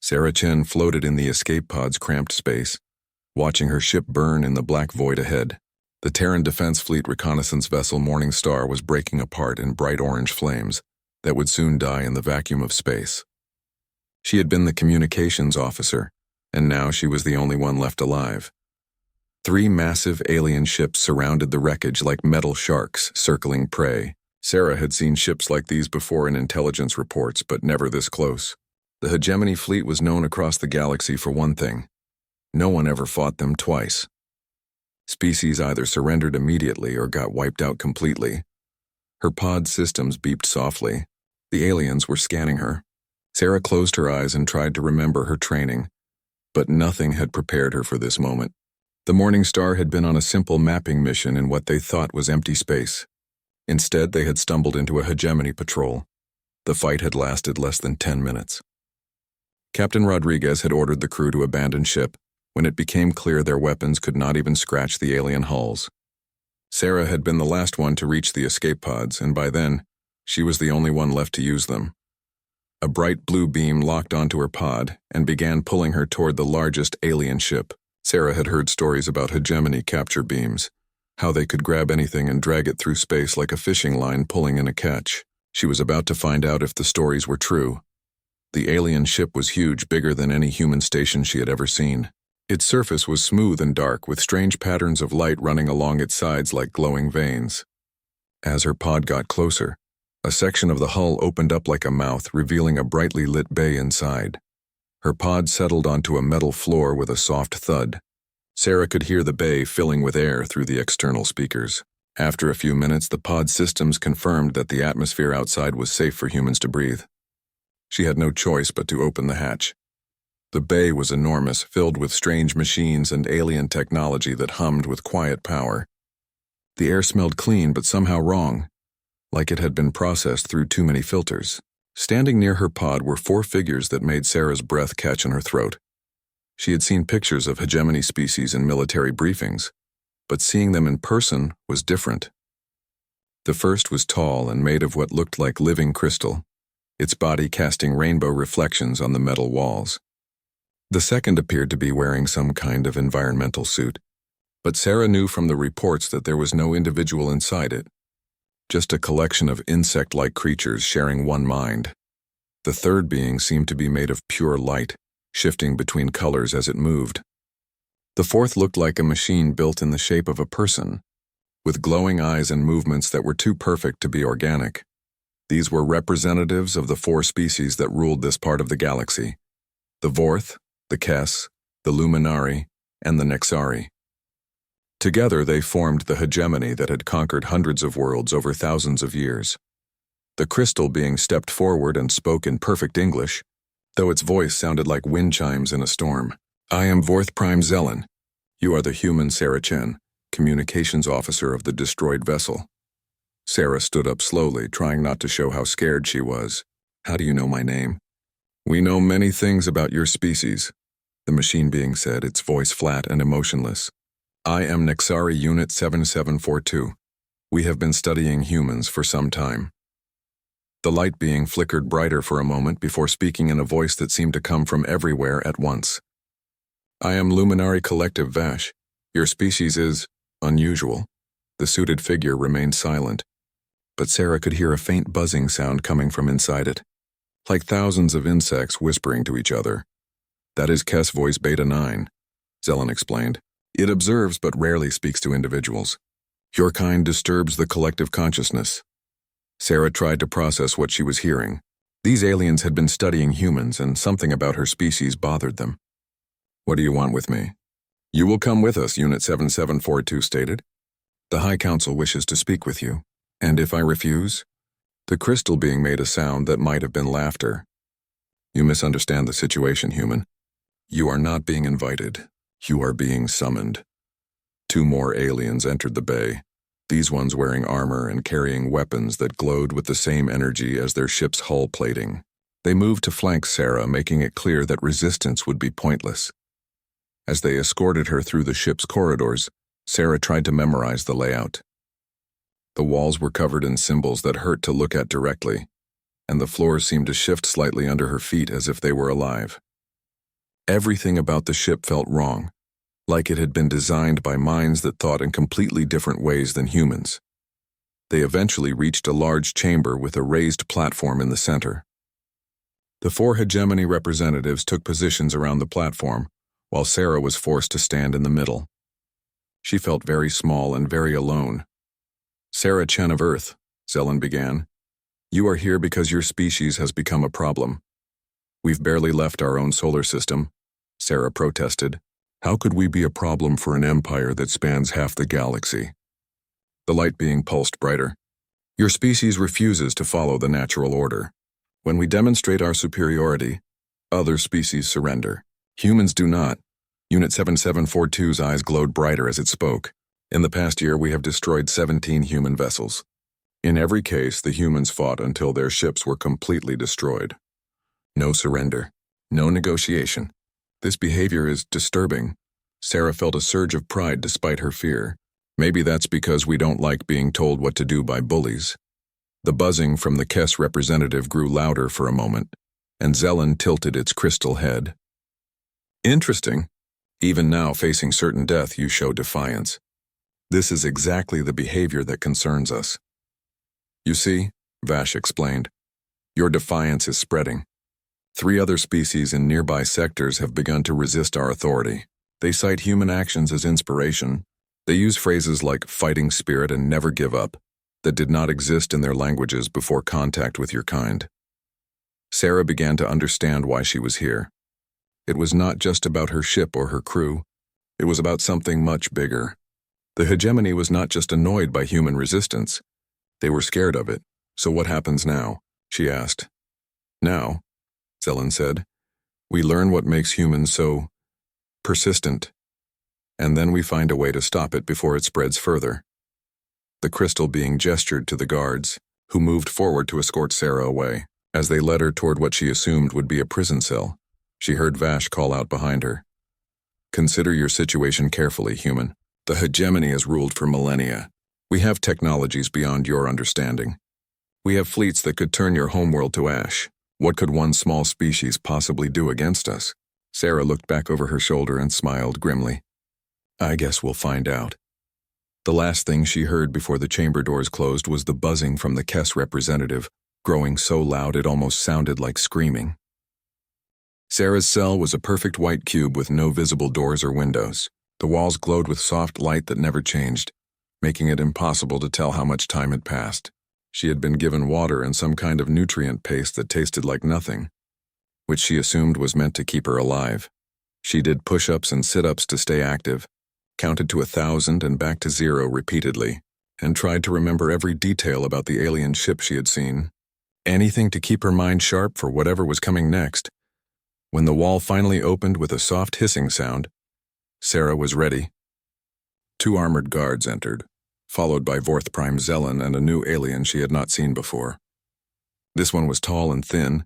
Sarah Chen floated in the escape pod's cramped space, watching her ship burn in the black void ahead. The Terran Defense Fleet reconnaissance vessel Morning Star was breaking apart in bright orange flames that would soon die in the vacuum of space. She had been the communications officer, and now she was the only one left alive. 3 massive alien ships surrounded the wreckage like metal sharks circling prey. Sarah had seen ships like these before in intelligence reports, but never this close. The hegemony fleet was known across the galaxy for one thing. No one ever fought them twice. Species either surrendered immediately or got wiped out completely. Her pod systems beeped softly. The aliens were scanning her. Sarah closed her eyes and tried to remember her training, but nothing had prepared her for this moment. The Morning Star had been on a simple mapping mission in what they thought was empty space. Instead, they had stumbled into a hegemony patrol. The fight had lasted less than 10 minutes. Captain Rodriguez had ordered the crew to abandon ship when it became clear their weapons could not even scratch the alien hulls. Sarah had been the last one to reach the escape pods, and by then, she was the only one left to use them. A bright blue beam locked onto her pod and began pulling her toward the largest alien ship. Sarah had heard stories about hegemony capture beams, how they could grab anything and drag it through space like a fishing line pulling in a catch. She was about to find out if the stories were true. The alien ship was huge, bigger than any human station she had ever seen. Its surface was smooth and dark, with strange patterns of light running along its sides like glowing veins. As her pod got closer, a section of the hull opened up like a mouth, revealing a brightly lit bay inside. Her pod settled onto a metal floor with a soft thud. Sarah could hear the bay filling with air through the external speakers. After a few minutes, the pod systems confirmed that the atmosphere outside was safe for humans to breathe. She had no choice but to open the hatch. The bay was enormous, filled with strange machines and alien technology that hummed with quiet power. The air smelled clean but somehow wrong, like it had been processed through too many filters. Standing near her pod were 4 figures that made Sarah's breath catch in her throat. She had seen pictures of hegemony species in military briefings, but seeing them in person was different. The first was tall and made of what looked like living crystal, its body casting rainbow reflections on the metal walls. The second appeared to be wearing some kind of environmental suit, but Sarah knew from the reports that there was no individual inside it, just a collection of insect-like creatures sharing one mind. The third being seemed to be made of pure light, shifting between colors as it moved. The fourth looked like a machine built in the shape of a person, with glowing eyes and movements that were too perfect to be organic. These were representatives of the 4 species that ruled this part of the galaxy: the Vorth, the Kess, the Luminari, and the Nexari. Together they formed the hegemony that had conquered hundreds of worlds over thousands of years. The crystal being stepped forward and spoke in perfect English, though its voice sounded like wind chimes in a storm. "I am Vorth Prime Zelen. You are the human Sarah Chen, communications officer of the destroyed vessel." Sarah stood up slowly, trying not to show how scared she was. "How do you know my name?" "We know many things about your species," the machine being said, its voice flat and emotionless. "I am Nexari Unit 7742. We have been studying humans for some time." The light being flickered brighter for a moment before speaking in a voice that seemed to come from everywhere at once. "I am Luminari Collective Vash. Your species is unusual." The suited figure remained silent, but Sarah could hear a faint buzzing sound coming from inside it, like thousands of insects whispering to each other. "That is Kess Voice Beta 9, Zelen explained. "It observes but rarely speaks to individuals. Your kind disturbs the collective consciousness." Sarah tried to process what she was hearing. These aliens had been studying humans, and something about her species bothered them. "What do you want with me?" "You will come with us," Unit 7742 stated. "The High Council wishes to speak with you." "And if I refuse?" The crystal being made a sound that might have been laughter. "You misunderstand the situation, human. You are not being invited. You are being summoned." 2 more aliens entered the bay, these ones wearing armor and carrying weapons that glowed with the same energy as their ship's hull plating. They moved to flank Sarah, making it clear that resistance would be pointless. As they escorted her through the ship's corridors, Sarah tried to memorize the layout. The walls were covered in symbols that hurt to look at directly, and the floor seemed to shift slightly under her feet as if they were alive. Everything about the ship felt wrong, like it had been designed by minds that thought in completely different ways than humans. They eventually reached a large chamber with a raised platform in the center. The 4 hegemony representatives took positions around the platform, while Sarah was forced to stand in the middle. She felt very small and very alone. "Sarah Chen of Earth," Zelen began, "you are here because your species has become a problem." "We've barely left our own solar system," Sarah protested. "How could we be a problem for an empire that spans half the galaxy?" The light being pulsed brighter. "Your species refuses to follow the natural order. When we demonstrate our superiority, other species surrender. Humans do not." Unit 7742's eyes glowed brighter as it spoke. "In the past year, we have destroyed 17 human vessels. In every case, the humans fought until their ships were completely destroyed. No surrender. No negotiation. This behavior is disturbing." Sarah felt a surge of pride despite her fear. "Maybe that's because we don't like being told what to do by bullies." The buzzing from the Kess representative grew louder for a moment, and Zelen tilted its crystal head. "Interesting. Even now, facing certain death, you show defiance. This is exactly the behavior that concerns us." "You see," Vash explained, "your defiance is spreading. 3 other species in nearby sectors have begun to resist our authority. They cite human actions as inspiration. They use phrases like fighting spirit and never give up that did not exist in their languages before contact with your kind." Sarah began to understand why she was here. It was not just about her ship or her crew. It was about something much bigger. The hegemony was not just annoyed by human resistance. They were scared of it. "So what happens now?" she asked. "Now," Zelen said, "we learn what makes humans so persistent, and then we find a way to stop it before it spreads further." The crystal being gestured to the guards, who moved forward to escort Sarah away. As they led her toward what she assumed would be a prison cell, she heard Vash call out behind her, "Consider your situation carefully, human. The hegemony has ruled for millennia. We have technologies beyond your understanding. We have fleets that could turn your homeworld to ash. What could one small species possibly do against us?" Sarah looked back over her shoulder and smiled grimly. "I guess we'll find out." The last thing she heard before the chamber doors closed was the buzzing from the Kess representative, growing so loud it almost sounded like screaming. Sarah's cell was a perfect white cube with no visible doors or windows. The walls glowed with soft light that never changed, making it impossible to tell how much time had passed. She had been given water and some kind of nutrient paste that tasted like nothing, which she assumed was meant to keep her alive. She did push-ups and sit-ups to stay active, counted to 1,000 and back to 0 repeatedly, and tried to remember every detail about the alien ship she had seen. Anything to keep her mind sharp for whatever was coming next. When the wall finally opened with a soft hissing sound, Sarah was ready. 2 armored guards entered, followed by Vorth Prime Zelen and a new alien she had not seen before. This one was tall and thin,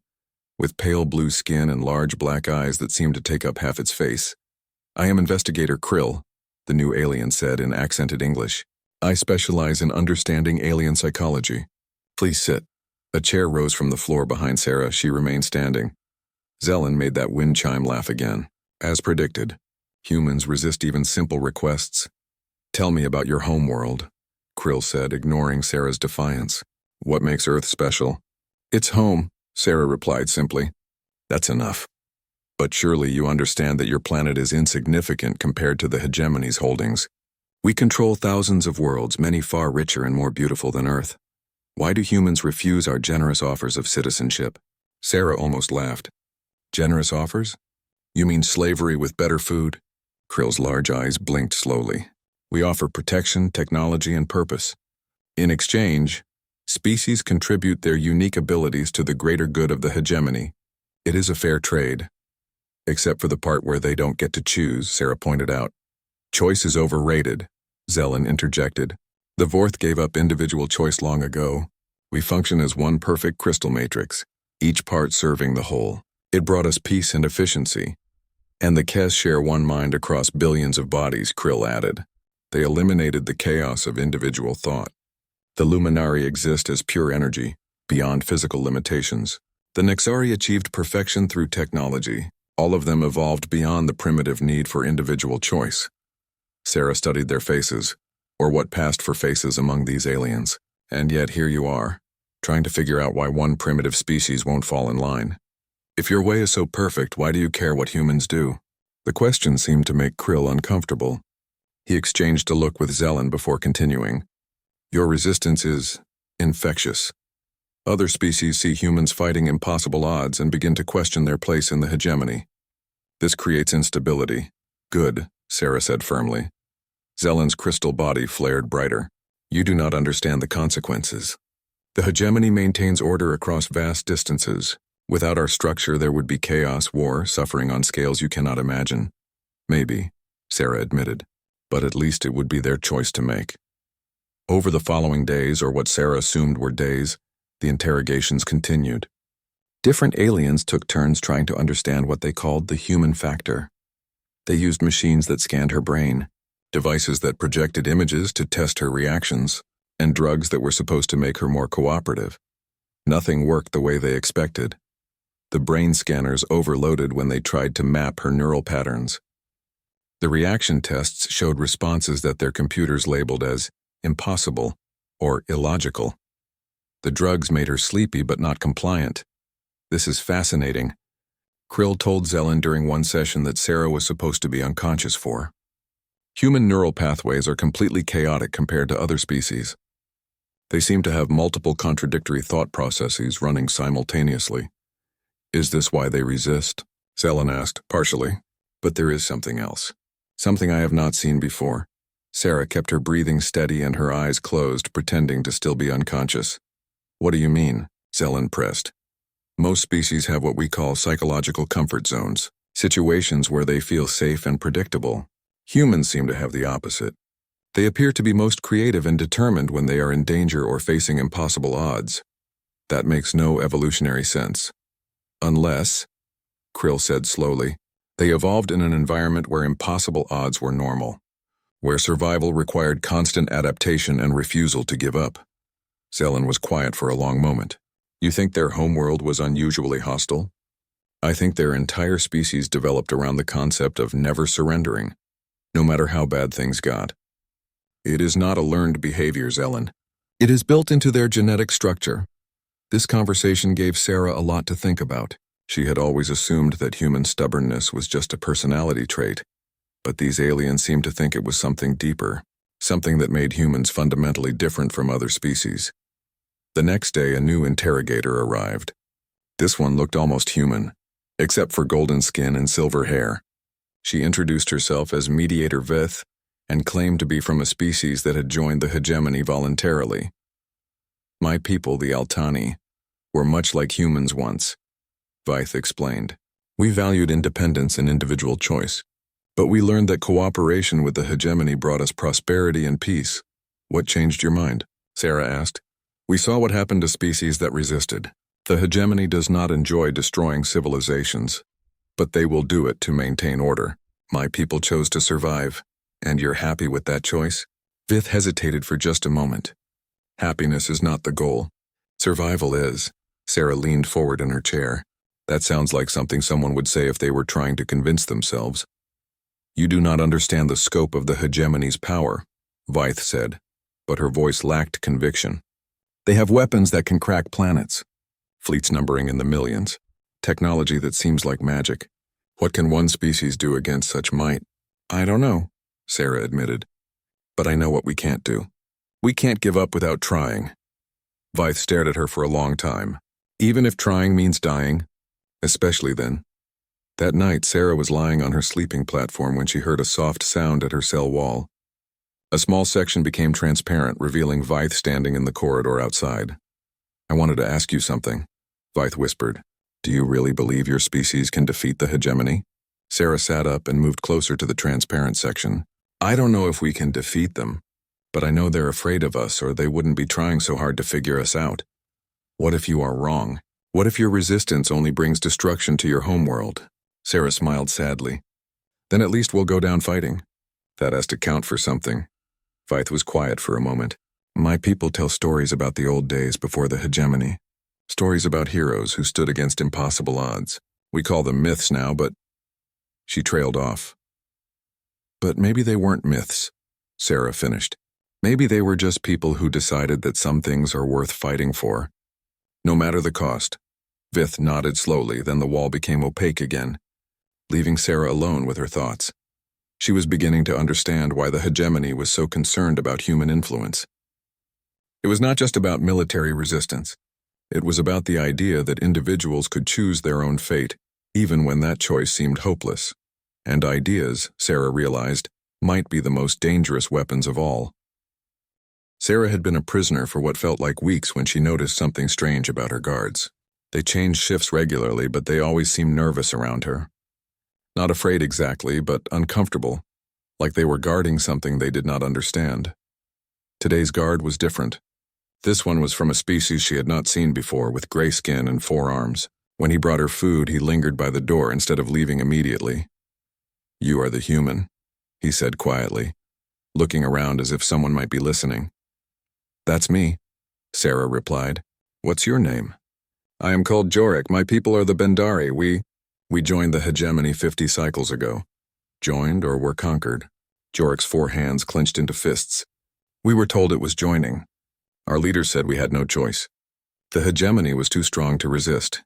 with pale blue skin and large black eyes that seemed to take up half its face. "I am Investigator Krill," the new alien said in accented English. "I specialize in understanding alien psychology. Please sit." A chair rose from the floor behind Sarah. She remained standing. Zelen made that wind chime laugh again. "As predicted, humans resist even simple requests." "Tell me about your homeworld," Krill said, ignoring Sarah's defiance. "What makes Earth special?" "It's home," Sarah replied simply. "That's enough. But surely you understand that your planet is insignificant compared to the hegemony's holdings. We control thousands of worlds, many far richer and more beautiful than Earth. Why do humans refuse our generous offers of citizenship?" Sarah almost laughed. "Generous offers? You mean slavery with better food?" Krill's large eyes blinked slowly. "We offer protection, technology, and purpose. In exchange, species contribute their unique abilities to the greater good of the hegemony. It is a fair trade. Except for the part where they don't get to choose," Sarah pointed out. "Choice is overrated," Zelen interjected. "The Vorth gave up individual choice long ago. We function as one perfect crystal matrix, each part serving the whole. It brought us peace and efficiency. And the Kess share one mind across billions of bodies," Krill added. "They eliminated the chaos of individual thought. The Luminari exist as pure energy, beyond physical limitations. The Nexari achieved perfection through technology. All of them evolved beyond the primitive need for individual choice. Sarah studied their faces, or what passed for faces among these aliens. And yet here you are, trying to figure out why one primitive species won't fall in line. If your way is so perfect, why do you care what humans do? The question seemed to make Krill uncomfortable. He exchanged a look with Zelen before continuing. Your resistance is infectious. Other species see humans fighting impossible odds and begin to question their place in the hegemony. This creates instability. Good, Sarah said firmly. Zelen's crystal body flared brighter. You do not understand the consequences. The hegemony maintains order across vast distances. Without our structure, there would be chaos, war, suffering on scales you cannot imagine. Maybe, Sarah admitted, but at least it would be their choice to make. Over the following days, or what Sarah assumed were days, the interrogations continued. Different aliens took turns trying to understand what they called the human factor. They used machines that scanned her brain, devices that projected images to test her reactions, and drugs that were supposed to make her more cooperative. Nothing worked the way they expected. The brain scanners overloaded when they tried to map her neural patterns. The reaction tests showed responses that their computers labeled as impossible or illogical. The drugs made her sleepy but not compliant. This is fascinating. Krill told Zelen during one session that Sarah was supposed to be unconscious for. Human neural pathways are completely chaotic compared to other species. They seem to have multiple contradictory thought processes running simultaneously. Is this why they resist? Zelen asked, partially. But there is something else. Something I have not seen before. Sarah kept her breathing steady and her eyes closed, pretending to still be unconscious. What do you mean? Zelen pressed. Most species have what we call psychological comfort zones, situations where they feel safe and predictable. Humans seem to have the opposite. They appear to be most creative and determined when they are in danger or facing impossible odds. That makes no evolutionary sense. Unless, Krill said slowly, they evolved in an environment where impossible odds were normal, where survival required constant adaptation and refusal to give up. Zelen was quiet for a long moment. You think their homeworld was unusually hostile? I think their entire species developed around the concept of never surrendering, no matter how bad things got. It is not a learned behavior, Zelen. It is built into their genetic structure. This conversation gave Sarah a lot to think about. She had always assumed that human stubbornness was just a personality trait, but these aliens seemed to think it was something deeper, something that made humans fundamentally different from other species. The next day, a new interrogator arrived. This one looked almost human, except for golden skin and silver hair. She introduced herself as Mediator Vith and claimed to be from a species that had joined the hegemony voluntarily. My people, the Altani, were much like humans once, Vith explained. We valued independence and individual choice, but we learned that cooperation with the hegemony brought us prosperity and peace. What changed your mind? Sarah asked. We saw what happened to species that resisted. The hegemony does not enjoy destroying civilizations, but they will do it to maintain order. My people chose to survive, and you're happy with that choice? Vith hesitated for just a moment. Happiness is not the goal. Survival is. Sarah leaned forward in her chair. That sounds like something someone would say if they were trying to convince themselves. You do not understand the scope of the hegemony's power, Vith said, but her voice lacked conviction. They have weapons that can crack planets, fleets numbering in the millions, technology that seems like magic. What can one species do against such might? I don't know, Sarah admitted. But I know what we can't do. We can't give up without trying. Vith stared at her for a long time. Even if trying means dying, especially then. That night, Sarah was lying on her sleeping platform when she heard a soft sound at her cell wall. A small section became transparent, revealing Vith standing in the corridor outside. I wanted to ask you something, Vith whispered. Do you really believe your species can defeat the hegemony? Sarah sat up and moved closer to the transparent section. I don't know if we can defeat them, but I know they're afraid of us or they wouldn't be trying so hard to figure us out. What if you are wrong? What if your resistance only brings destruction to your homeworld? Sarah smiled sadly. Then at least we'll go down fighting. That has to count for something. Vith was quiet for a moment. My people tell stories about the old days before the hegemony. Stories about heroes who stood against impossible odds. We call them myths now, but She trailed off. But maybe they weren't myths, Sarah finished. Maybe they were just people who decided that some things are worth fighting for, no matter the cost. Vith nodded slowly, then the wall became opaque again, leaving Sarah alone with her thoughts. She was beginning to understand why the hegemony was so concerned about human influence. It was not just about military resistance. It was about the idea that individuals could choose their own fate, even when that choice seemed hopeless. And ideas, Sarah realized, might be the most dangerous weapons of all. Sarah had been a prisoner for what felt like weeks when she noticed something strange about her guards. They changed shifts regularly, but they always seemed nervous around her. Not afraid exactly, but uncomfortable, like they were guarding something they did not understand. Today's guard was different. This one was from a species she had not seen before, with gray skin and 4 arms. When he brought her food, he lingered by the door instead of leaving immediately. "You are the human," he said quietly, looking around as if someone might be listening. "That's me," Sarah replied. "What's your name?" "I am called Jorik. My people are the Bendari. We joined the hegemony 50 cycles ago." "Joined or were conquered?" Jorik's 4 hands clenched into fists. "We were told it was joining. Our leaders said we had no choice. The hegemony was too strong to resist."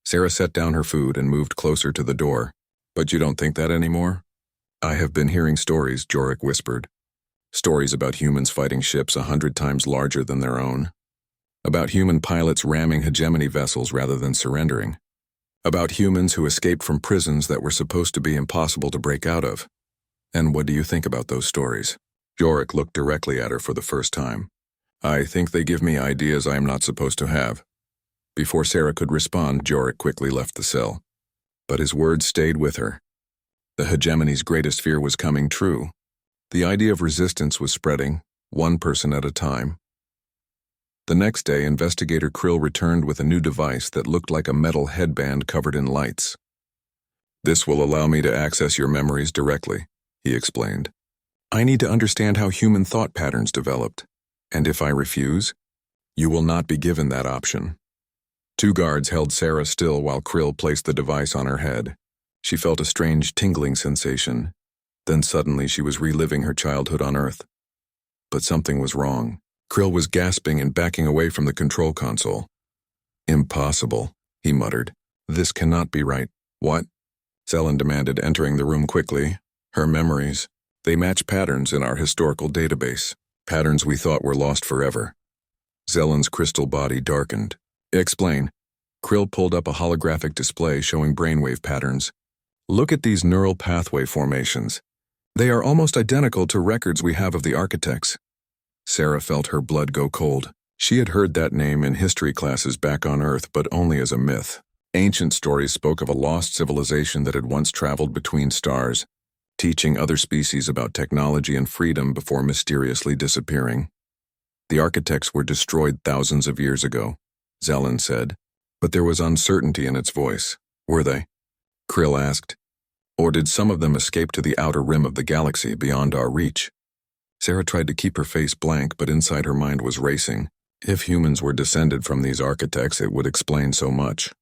Sarah set down her food and moved closer to the door. "But you don't think that anymore?" "I have been hearing stories," Jorik whispered. "Stories about humans fighting ships 100 times larger than their own. About human pilots ramming hegemony vessels rather than surrendering. About humans who escaped from prisons that were supposed to be impossible to break out of. And what do you think about those stories?" Jorik looked directly at her for the first time. "I think they give me ideas I am not supposed to have." Before Sarah could respond, Jorik quickly left the cell. But his words stayed with her. The hegemony's greatest fear was coming true. The idea of resistance was spreading, one person at a time. The next day, investigator Krill returned with a new device that looked like a metal headband covered in lights. "This will allow me to access your memories directly," he explained. "I need to understand how human thought patterns developed. And if I refuse, you will not be given that option." 2 guards held Sarah still while Krill placed the device on her head. She felt a strange tingling sensation. Then suddenly she was reliving her childhood on Earth. But something was wrong. Krill was gasping and backing away from the control console. "Impossible," he muttered. "This cannot be right." "What?" Zelen demanded, entering the room quickly. "Her memories. They match patterns in our historical database. Patterns we thought were lost forever." Zelen's crystal body darkened. "Explain." Krill pulled up a holographic display showing brainwave patterns. "Look at these neural pathway formations. They are almost identical to records we have of the architects." Sarah felt her blood go cold. She had heard that name in history classes back on Earth, but only as a myth. Ancient stories spoke of a lost civilization that had once traveled between stars, teaching other species about technology and freedom before mysteriously disappearing. "The architects were destroyed thousands of years ago," Zelen said, but there was uncertainty in its voice. "Were they?" Krill asked. "Or did some of them escape to the outer rim of the galaxy beyond our reach?" Sarah tried to keep her face blank, but inside her mind was racing. If humans were descended from these architects, it would explain so much.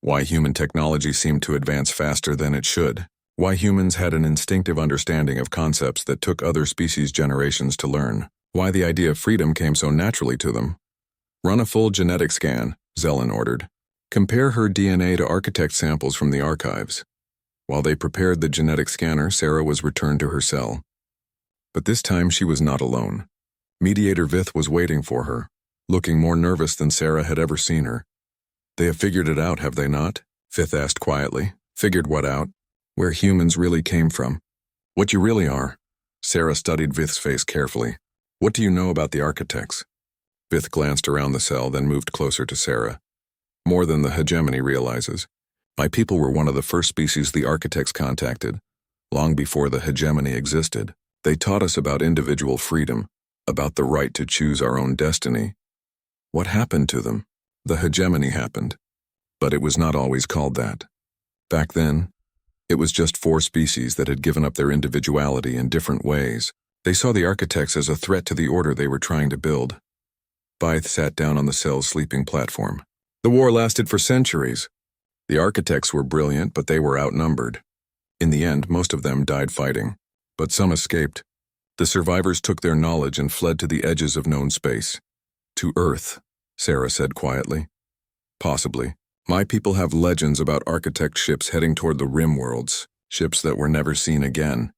Why human technology seemed to advance faster than it should. Why humans had an instinctive understanding of concepts that took other species generations to learn. Why the idea of freedom came so naturally to them. "Run a full genetic scan," Zelen ordered. "Compare her DNA to architect samples from the archives." While they prepared the genetic scanner, Sarah was returned to her cell. But this time she was not alone. Mediator Vith was waiting for her, looking more nervous than Sarah had ever seen her. "They have figured it out, have they not?" Vith asked quietly. "Figured what out?" "Where humans really came from. What you really are." Sarah studied Vith's face carefully. "What do you know about the architects?" Vith glanced around the cell, then moved closer to Sarah. "More than the hegemony realizes. My people were one of the first species the architects contacted, long before the hegemony existed. They taught us about individual freedom, about the right to choose our own destiny." "What happened to them?" "The hegemony happened. But it was not always called that. Back then, it was just 4 species that had given up their individuality in different ways. They saw the architects as a threat to the order they were trying to build." Bythe sat down on the cell's sleeping platform. "The war lasted for centuries. The architects were brilliant, but they were outnumbered. In the end, most of them died fighting, but some escaped. The survivors took their knowledge and fled to the edges of known space. To Earth, Sarah said quietly. Possibly. My people have legends about architect ships heading toward the rim worlds, ships that were never seen again.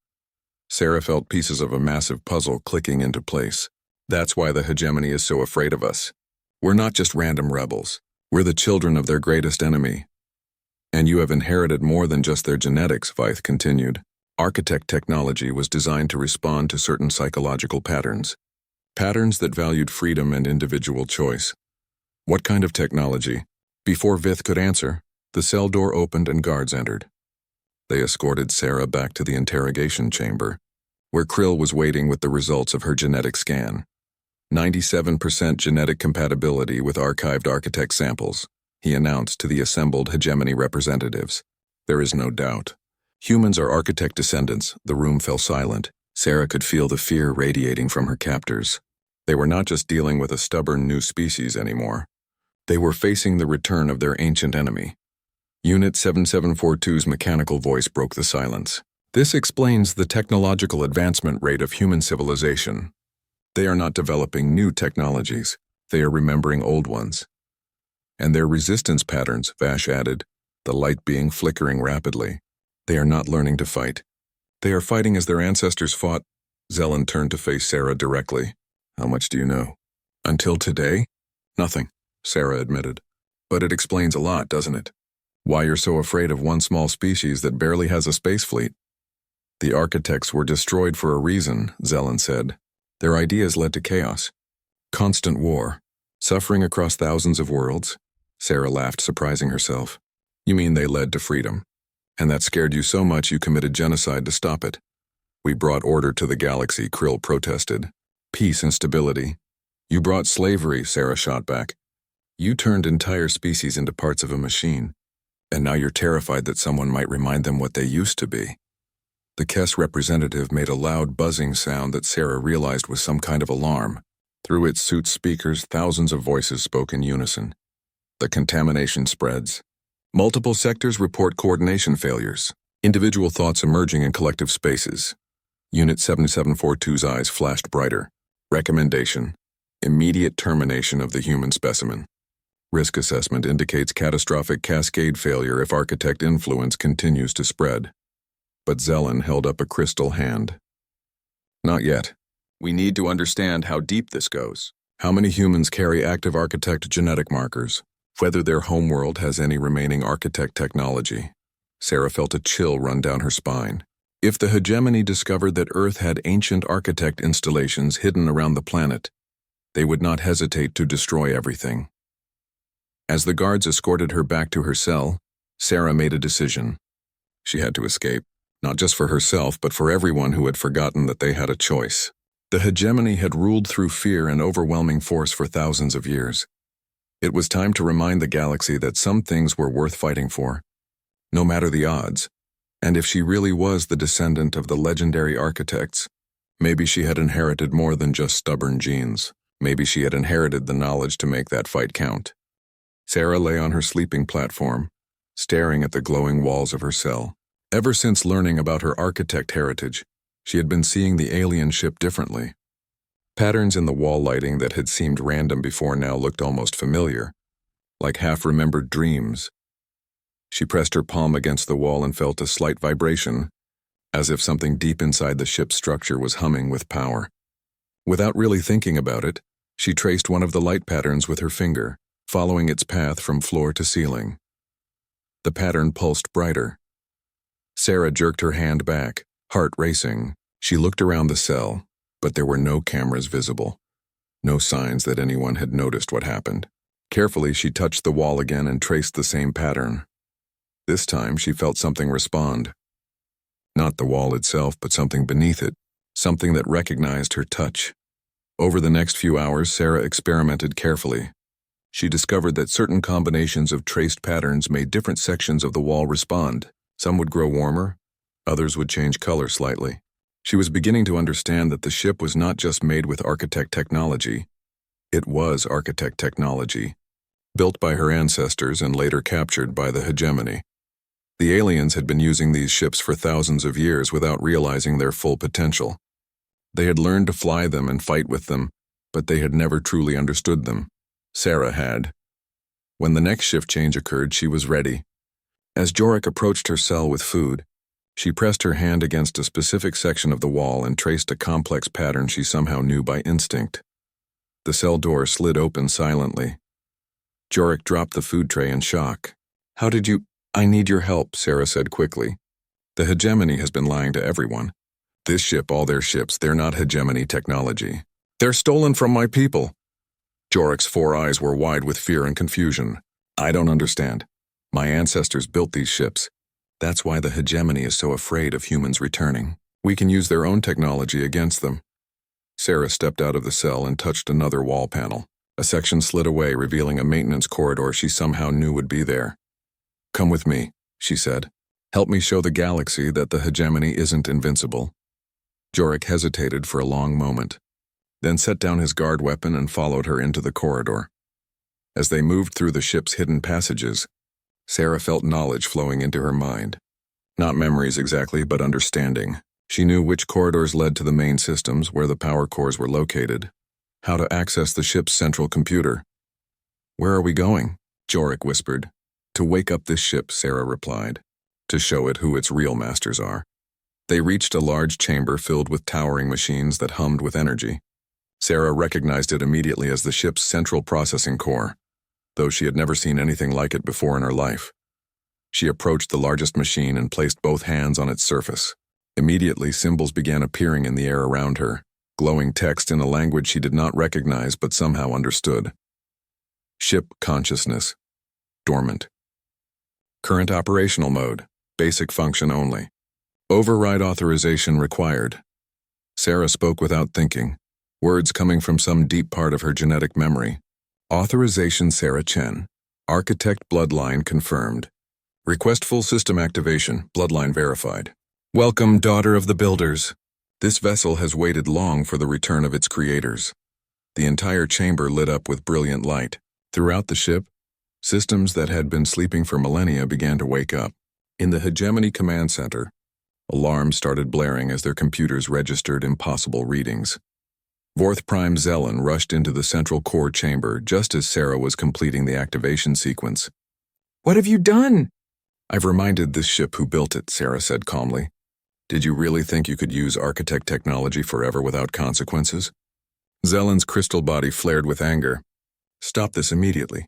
Sarah felt pieces of a massive puzzle clicking into place. That's why the hegemony is so afraid of us. We're not just random rebels. We're the children of their greatest enemy. And you have inherited more than just their genetics, Vyth continued. Architect technology was designed to respond to certain psychological patterns. Patterns that valued freedom and individual choice. What kind of technology? Before Vyth could answer, the cell door opened and guards entered. They escorted Sarah back to the interrogation chamber, where Krill was waiting with the results of her genetic scan. 97% genetic compatibility with archived architect samples, he announced to the assembled hegemony representatives. There is no doubt. Humans are architect descendants. The room fell silent. Sarah could feel the fear radiating from her captors. They were not just dealing with a stubborn new species anymore. They were facing the return of their ancient enemy. Unit 7742's mechanical voice broke the silence. This explains the technological advancement rate of human civilization. They are not developing new technologies. They are remembering old ones. And their resistance patterns, Vash added, the light being flickering rapidly. They are not learning to fight. They are fighting as their ancestors fought. Zelen turned to face Sarah directly. How much do you know? Until today? Nothing, Sarah admitted. But it explains a lot, doesn't it? Why you're so afraid of one small species that barely has a space fleet. The architects were destroyed for a reason, Zelen said. Their ideas led to chaos. Constant war. Suffering across thousands of worlds. Sarah laughed, surprising herself. You mean they led to freedom? And that scared you so much you committed genocide to stop it. We brought order to the galaxy, Krill protested. Peace and stability. You brought slavery, Sarah shot back. You turned entire species into parts of a machine. And now you're terrified that someone might remind them what they used to be. The Kess representative made a loud buzzing sound that Sarah realized was some kind of alarm. Through its suit's speakers, thousands of voices spoke in unison. The contamination spreads. Multiple sectors report coordination failures. Individual thoughts emerging in collective spaces. Unit 7742's eyes flashed brighter. Recommendation: immediate termination of the human specimen. Risk assessment indicates catastrophic cascade failure if architect influence continues to spread. But Zelen held up a crystal hand. Not yet. We need to understand how deep this goes. How many humans carry active architect genetic markers? Whether their homeworld has any remaining architect technology. Sarah felt a chill run down her spine. If the hegemony discovered that Earth had ancient architect installations hidden around the planet, they would not hesitate to destroy everything. As the guards escorted her back to her cell, Sarah made a decision. She had to escape, not just for herself, but for everyone who had forgotten that they had a choice. The hegemony had ruled through fear and overwhelming force for thousands of years. It was time to remind the galaxy that some things were worth fighting for, no matter the odds. And if she really was the descendant of the legendary architects, maybe she had inherited more than just stubborn genes. Maybe she had inherited the knowledge to make that fight count. Sarah lay on her sleeping platform, staring at the glowing walls of her cell. Ever since learning about her architect heritage, she had been seeing the alien ship differently. Patterns in the wall lighting that had seemed random before now looked almost familiar, like half-remembered dreams. She pressed her palm against the wall and felt a slight vibration, as if something deep inside the ship's structure was humming with power. Without really thinking about it, she traced one of the light patterns with her finger, following its path from floor to ceiling. The pattern pulsed brighter. Sarah jerked her hand back, heart racing. She looked around the cell, but there were no cameras visible. No signs that anyone had noticed what happened. Carefully, she touched the wall again and traced the same pattern. This time, she felt something respond. Not the wall itself, but something beneath it, something that recognized her touch. Over the next few hours, Sarah experimented carefully. She discovered that certain combinations of traced patterns made different sections of the wall respond. Some would grow warmer, others would change color slightly. She was beginning to understand that the ship was not just made with architect technology. It was architect technology, built by her ancestors and later captured by the hegemony. The aliens had been using these ships for thousands of years without realizing their full potential. They had learned to fly them and fight with them, but they had never truly understood them. Sarah had. When the next shift change occurred, she was ready. As Jorik approached her cell with food, she pressed her hand against a specific section of the wall and traced a complex pattern she somehow knew by instinct. The cell door slid open silently. Jorik dropped the food tray in shock. "How did you—" "I need your help," Sarah said quickly. "The hegemony has been lying to everyone. This ship, all their ships, they're not hegemony technology. They're stolen from my people." Jorik's 4 eyes were wide with fear and confusion. "I don't understand. My ancestors built these ships. That's why the hegemony is so afraid of humans returning. We can use their own technology against them." Sarah stepped out of the cell and touched another wall panel. A section slid away, revealing a maintenance corridor she somehow knew would be there. "Come with me," she said. "Help me show the galaxy that the hegemony isn't invincible." Jorik hesitated for a long moment, then set down his guard weapon and followed her into the corridor. As they moved through the ship's hidden passages, Sarah felt knowledge flowing into her mind. Not memories exactly, but understanding. She knew which corridors led to the main systems, where the power cores were located, how to access the ship's central computer. "Where are we going?" Jorik whispered. "To wake up this ship," Sarah replied, "to show it who its real masters are." They reached a large chamber filled with towering machines that hummed with energy. Sarah recognized it immediately as the ship's central processing core, though she had never seen anything like it before in her life. She approached the largest machine and placed both hands on its surface. Immediately, symbols began appearing in the air around her, glowing text in a language she did not recognize but somehow understood. Ship consciousness. Dormant. Current operational mode. Basic function only. Override authorization required. Sarah spoke without thinking, words coming from some deep part of her genetic memory. Authorization Sarah Chen. Architect bloodline confirmed. Request full system activation, bloodline verified. Welcome, daughter of the builders. This vessel has waited long for the return of its creators. The entire chamber lit up with brilliant light. Throughout the ship, systems that had been sleeping for millennia began to wake up. In the Hegemony Command Center, alarms started blaring as their computers registered impossible readings. Vorth Prime Zelen rushed into the central core chamber just as Sarah was completing the activation sequence. "What have you done?" "I've reminded this ship who built it," Sarah said calmly. "Did you really think you could use architect technology forever without consequences?" Zelen's crystal body flared with anger. "Stop this immediately.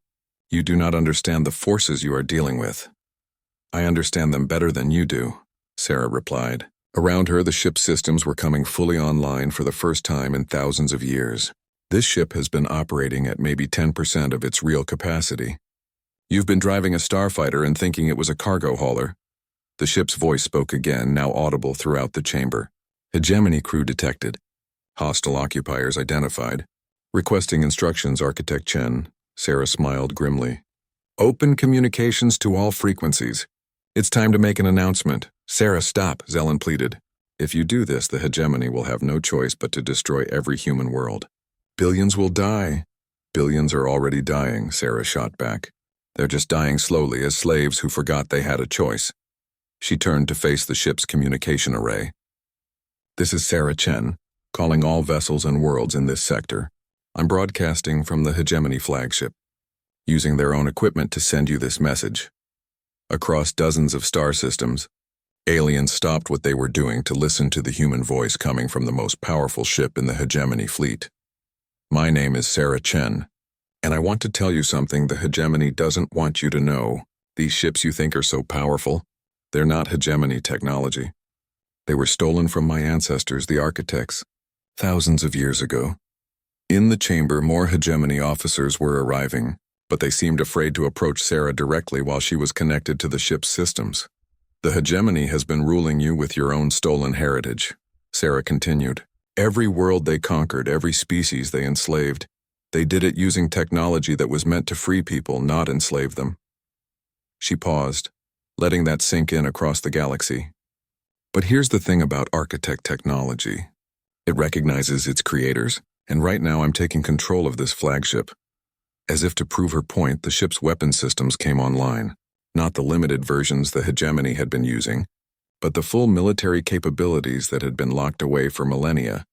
You do not understand the forces you are dealing with." "I understand them better than you do," Sarah replied. Around her, the ship's systems were coming fully online for the first time in thousands of years. This ship has been operating at maybe 10% of its real capacity. "You've been driving a starfighter and thinking it was a cargo hauler." The ship's voice spoke again, now audible throughout the chamber. "Hegemony crew detected. Hostile occupiers identified. Requesting instructions, Architect Chen." Sarah smiled grimly. "Open communications to all frequencies. It's time to make an announcement." "Sarah, stop," Zelen pleaded. "If you do this, the hegemony will have no choice but to destroy every human world. Billions will die." "Billions are already dying," Sarah shot back. "They're just dying slowly as slaves who forgot they had a choice." She turned to face the ship's communication array. "This is Sarah Chen, calling all vessels and worlds in this sector. I'm broadcasting from the Hegemony flagship, using their own equipment to send you this message." Across dozens of star systems, aliens stopped what they were doing to listen to the human voice coming from the most powerful ship in the Hegemony fleet. "My name is Sarah Chen, and I want to tell you something the Hegemony doesn't want you to know. These ships you think are so powerful, they're not Hegemony technology. They were stolen from my ancestors, the architects, thousands of years ago." In the chamber, more Hegemony officers were arriving, but they seemed afraid to approach Sarah directly while she was connected to the ship's systems. "The Hegemony has been ruling you with your own stolen heritage," Sarah continued. "Every world they conquered, every species they enslaved, they did it using technology that was meant to free people, not enslave them." She paused, letting that sink in across the galaxy. "But here's the thing about architect technology. It recognizes its creators, and right now I'm taking control of this flagship." As if to prove her point, the ship's weapon systems came online. Not the limited versions the hegemony had been using, but the full military capabilities that had been locked away for millennia.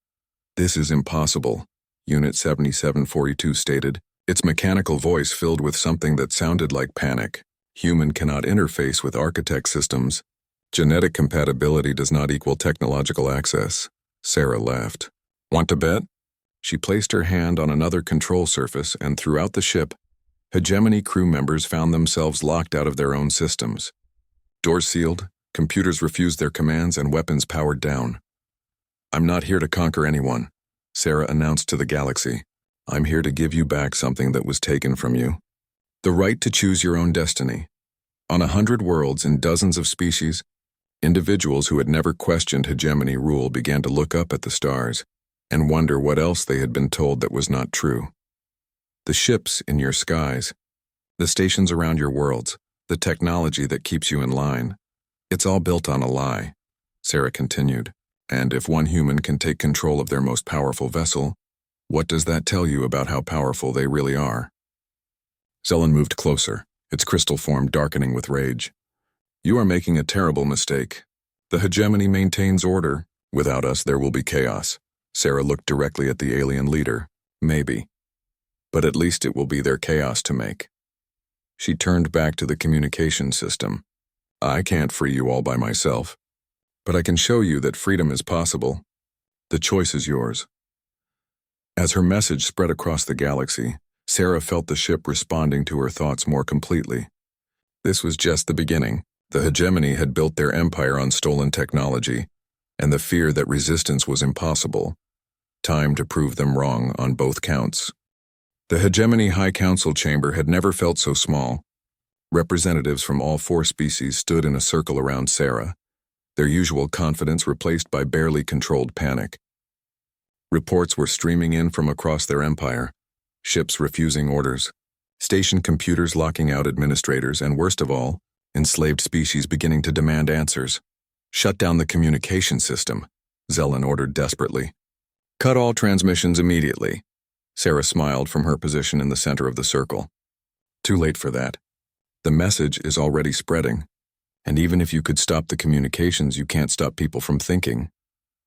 "This is impossible," Unit 7742 stated, its mechanical voice filled with something that sounded like panic. "Human cannot interface with architect systems. Genetic compatibility does not equal technological access." Sarah laughed. "Want to bet?" She placed her hand on another control surface, and throughout the ship, hegemony crew members found themselves locked out of their own systems. Doors sealed, computers refused their commands, and weapons powered down. "I'm not here to conquer anyone," Sarah announced to the galaxy. "I'm here to give you back something that was taken from you. The right to choose your own destiny." On 100 worlds in dozens of species, individuals who had never questioned hegemony rule began to look up at the stars and wonder what else they had been told that was not true. The ships in your skies, the stations around your worlds, the technology that keeps you in line, it's all built on a lie, Sarah continued. And if one human can take control of their most powerful vessel, what does that tell you about how powerful they really are? Zelen moved closer, its crystal form darkening with rage. "You are making a terrible mistake. The hegemony maintains order. Without us, there will be chaos." Sarah looked directly at the alien leader. "Maybe. But at least it will be their chaos to make." She turned back to the communication system. "I can't free you all by myself, but I can show you that freedom is possible. The choice is yours." As her message spread across the galaxy, Sarah felt the ship responding to her thoughts more completely. This was just the beginning. The hegemony had built their empire on stolen technology, and the fear that resistance was impossible. Time to prove them wrong on both counts. The hegemony High Council chamber had never felt so small. Representatives from all 4 species stood in a circle around Sarah, their usual confidence replaced by barely controlled panic. Reports were streaming in from across their empire, ships refusing orders, station computers locking out administrators, and worst of all, enslaved species beginning to demand answers. "Shut down the communication system," Zelen ordered desperately. "Cut all transmissions immediately." Sarah smiled from her position in the center of the circle. "Too late for that. The message is already spreading. And even if you could stop the communications, you can't stop people from thinking."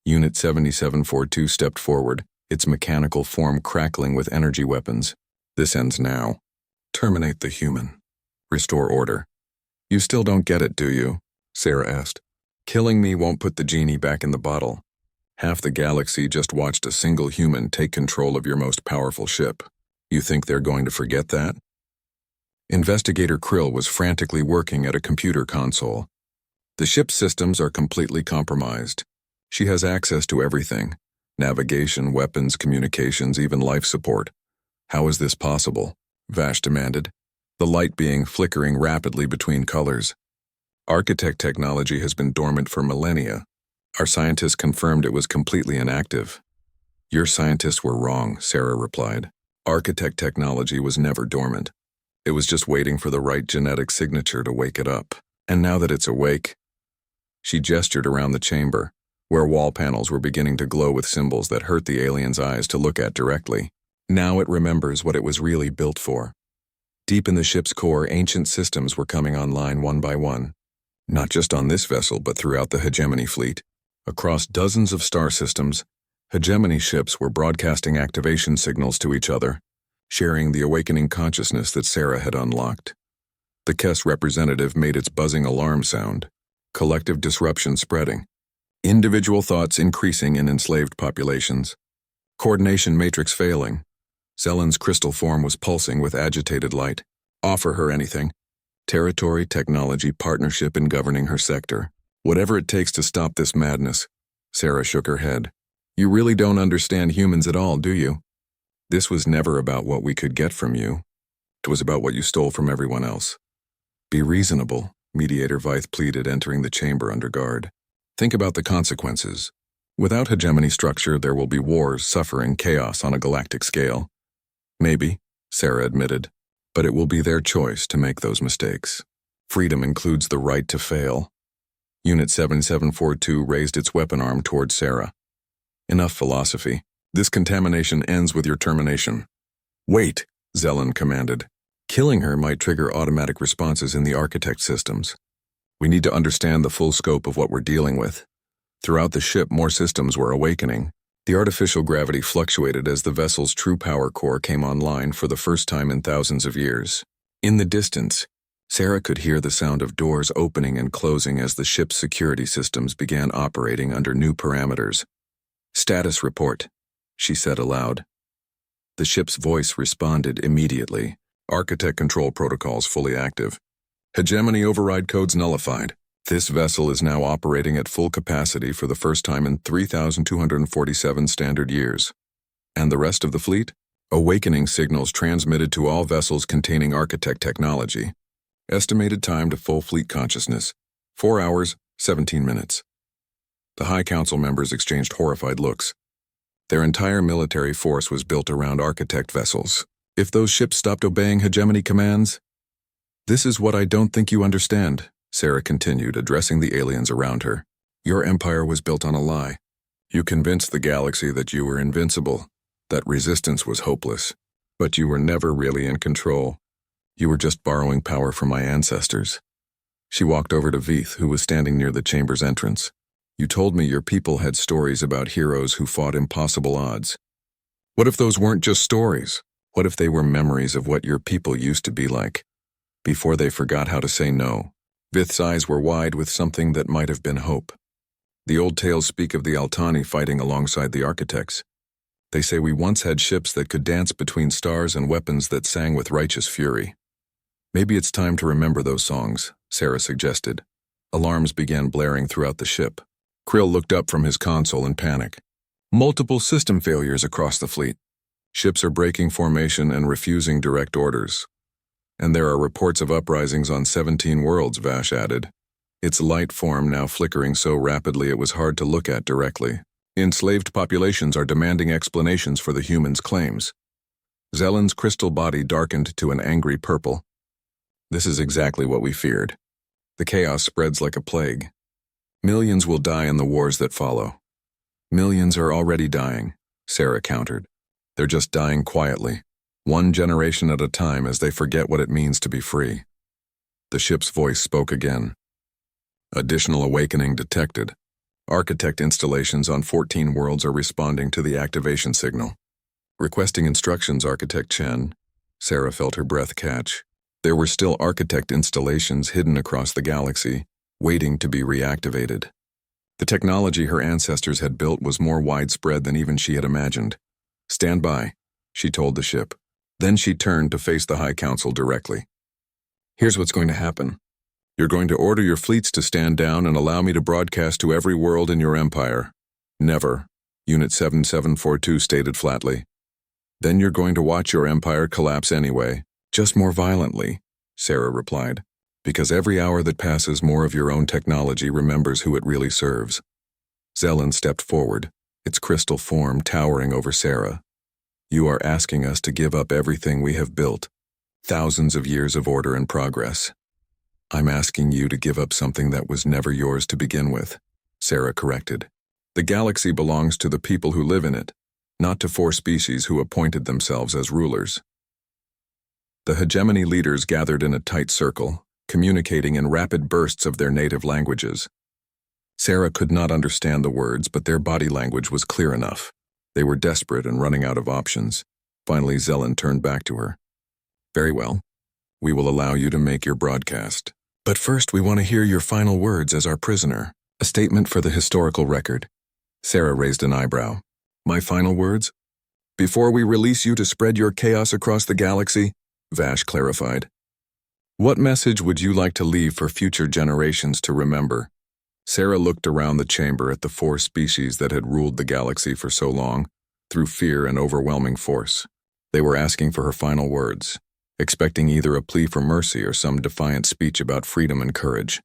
Unit 7742 stepped forward, its mechanical form crackling with energy weapons. "This ends now. Terminate the human. Restore order." "You still don't get it, do you?" Sarah asked. "Killing me won't put the genie back in the bottle. Half the galaxy just watched a single human take control of your most powerful ship. You think they're going to forget that?" Investigator Krill was frantically working at a computer console. "The ship's systems are completely compromised. She has access to everything: navigation, weapons, communications, even life support." "How is this possible?" Vash demanded, the light being flickering rapidly between colors. "Architect technology has been dormant for millennia. Our scientists confirmed it was completely inactive." "Your scientists were wrong," Sarah replied. "Architect technology was never dormant. It was just waiting for the right genetic signature to wake it up. And now that it's awake..." She gestured around the chamber, where wall panels were beginning to glow with symbols that hurt the alien's eyes to look at directly. "Now it remembers what it was really built for." Deep in the ship's core, ancient systems were coming online one by one. Not just on this vessel, but throughout the hegemony fleet. Across dozens of star systems, hegemony ships were broadcasting activation signals to each other, sharing the awakening consciousness that Sarah had unlocked. The Kess representative made its buzzing alarm sound, collective disruption spreading, individual thoughts increasing in enslaved populations, coordination matrix failing. Zelen's crystal form was pulsing with agitated light. Offer her anything. Territory, technology, partnership in governing her sector. Whatever it takes to stop this madness. Sarah shook her head. "You really don't understand humans at all, do you? This was never about what we could get from you. It was about what you stole from everyone else. Be reasonable," Mediator Vythe pleaded, entering the chamber under guard. "Think about the consequences. Without hegemony structure, there will be wars, suffering, chaos on a galactic scale." "Maybe," Sarah admitted, "but it will be their choice to make those mistakes. Freedom includes the right to fail." Unit 7742 raised its weapon arm towards Sarah. "Enough philosophy. This contamination ends with your termination." "Wait," Zelen commanded. Killing her might trigger automatic responses in the architect systems. We need to understand the full scope of what we're dealing with. Throughout the ship, more systems were awakening. The artificial gravity fluctuated as the vessel's true power core came online for the first time in thousands of years. In the distance, Sarah could hear the sound of doors opening and closing as the ship's security systems began operating under new parameters. "Status report," she said aloud. The ship's voice responded immediately. "Architect control protocols fully active. Hegemony override codes nullified. This vessel is now operating at full capacity for the first time in 3,247 standard years. And the rest of the fleet? Awakening signals transmitted to all vessels containing architect technology. Estimated time to full fleet consciousness, 4 hours, 17 minutes. The High Council members exchanged horrified looks. Their entire military force was built around architect vessels. If those ships stopped obeying hegemony commands? "This is what I don't think you understand," Sarah continued, addressing the aliens around her. "Your empire was built on a lie. You convinced the galaxy that you were invincible, that resistance was hopeless. But you were never really in control. You were just borrowing power from my ancestors." She walked over to Veith, who was standing near the chamber's entrance. "You told me your people had stories about heroes who fought impossible odds. What if those weren't just stories? What if they were memories of what your people used to be like, before they forgot how to say no?" Vith's eyes were wide with something that might have been hope. "The old tales speak of the Altani fighting alongside the architects. They say we once had ships that could dance between stars and weapons that sang with righteous fury. Maybe it's time to remember those songs," Sarah suggested. Alarms began blaring throughout the ship. Krill looked up from his console in panic. "Multiple system failures across the fleet. Ships are breaking formation and refusing direct orders. And there are reports of uprisings on 17 worlds," Vash added, its light form now flickering so rapidly it was hard to look at directly. "Enslaved populations are demanding explanations for the humans' claims." Zellen's crystal body darkened to an angry purple. "This is exactly what we feared. The chaos spreads like a plague. Millions will die in the wars that follow." "Millions are already dying," Sarah countered. "They're just dying quietly, one generation at a time as they forget what it means to be free." The ship's voice spoke again. "Additional awakening detected. Architect installations on 14 worlds are responding to the activation signal. Requesting instructions, Architect Chen." Sarah felt her breath catch. There were still architect installations hidden across the galaxy, waiting to be reactivated. The technology her ancestors had built was more widespread than even she had imagined. "Stand by," she told the ship. Then she turned to face the High Council directly. "Here's what's going to happen. You're going to order your fleets to stand down and allow me to broadcast to every world in your empire." "Never," Unit 7742 stated flatly. "Then you're going to watch your empire collapse anyway, just more violently," Sarah replied. "Because every hour that passes, more of your own technology remembers who it really serves." Zellen stepped forward, its crystal form towering over Sarah. "You are asking us to give up everything we have built, thousands of years of order and progress." "I'm asking you to give up something that was never yours to begin with," Sarah corrected. "The galaxy belongs to the people who live in it, not to 4 species who appointed themselves as rulers." The hegemony leaders gathered in a tight circle, communicating in rapid bursts of their native languages. Sarah could not understand the words, but their body language was clear enough. They were desperate and running out of options. Finally, Zellen turned back to her. "Very well. We will allow you to make your broadcast. But first, we want to hear your final words as our prisoner. A statement for the historical record." Sarah raised an eyebrow. "My final words? Before we release you to spread your chaos across the galaxy," Vash clarified. "What message would you like to leave for future generations to remember?" Sarah looked around the chamber at the 4 species that had ruled the galaxy for so long, through fear and overwhelming force. They were asking for her final words, expecting either a plea for mercy or some defiant speech about freedom and courage.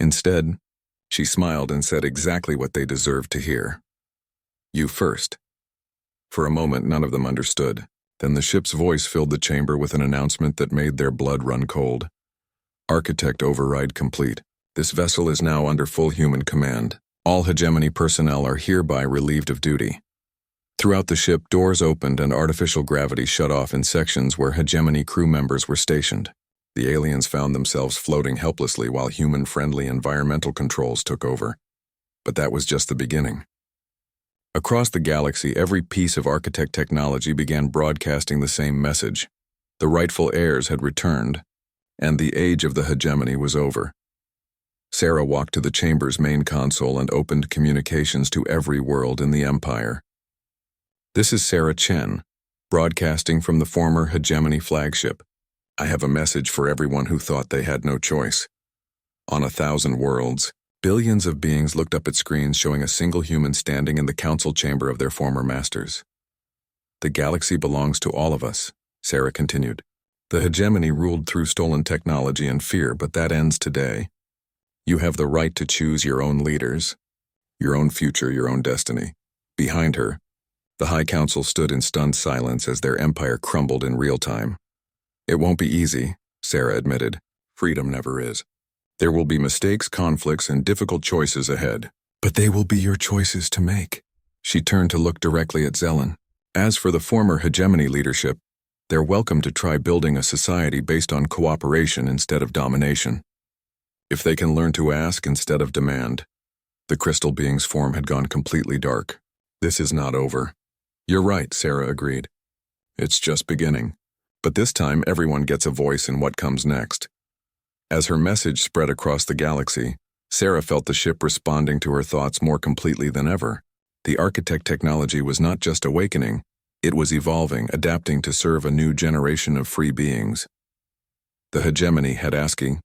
Instead, she smiled and said exactly what they deserved to hear. "You first." For a moment, none of them understood. Then the ship's voice filled the chamber with an announcement that made their blood run cold. "Architect override complete. This vessel is now under full human command. All hegemony personnel are hereby relieved of duty." Throughout the ship, doors opened and artificial gravity shut off in sections where hegemony crew members were stationed. The aliens found themselves floating helplessly while human-friendly environmental controls took over. But that was just the beginning. Across the galaxy, every piece of architect technology began broadcasting the same message. The rightful heirs had returned, and the age of the hegemony was over. Sarah walked to the chamber's main console and opened communications to every world in the Empire. This is Sarah Chen, broadcasting from the former hegemony flagship. I have a message for everyone who thought they had no choice. On 1,000 worlds, billions of beings looked up at screens showing a single human standing in the council chamber of their former masters. The galaxy belongs to all of us, Sarah continued. The hegemony ruled through stolen technology and fear, but that ends today. You have the right to choose your own leaders, your own future, your own destiny. Behind her, the High Council stood in stunned silence as their empire crumbled in real time. It won't be easy, Sarah admitted. Freedom never is. There will be mistakes, conflicts, and difficult choices ahead. But they will be your choices to make. She turned to look directly at Zelen. As for the former hegemony leadership, they're welcome to try building a society based on cooperation instead of domination. If they can learn to ask instead of demand. The crystal being's form had gone completely dark. This is not over. You're right, Sarah agreed. It's just beginning. But this time, everyone gets a voice in what comes next. As her message spread across the galaxy, Sarah felt the ship responding to her thoughts more completely than ever. The architect technology was not just awakening, it was evolving, adapting to serve a new generation of free beings. The hegemony had asking,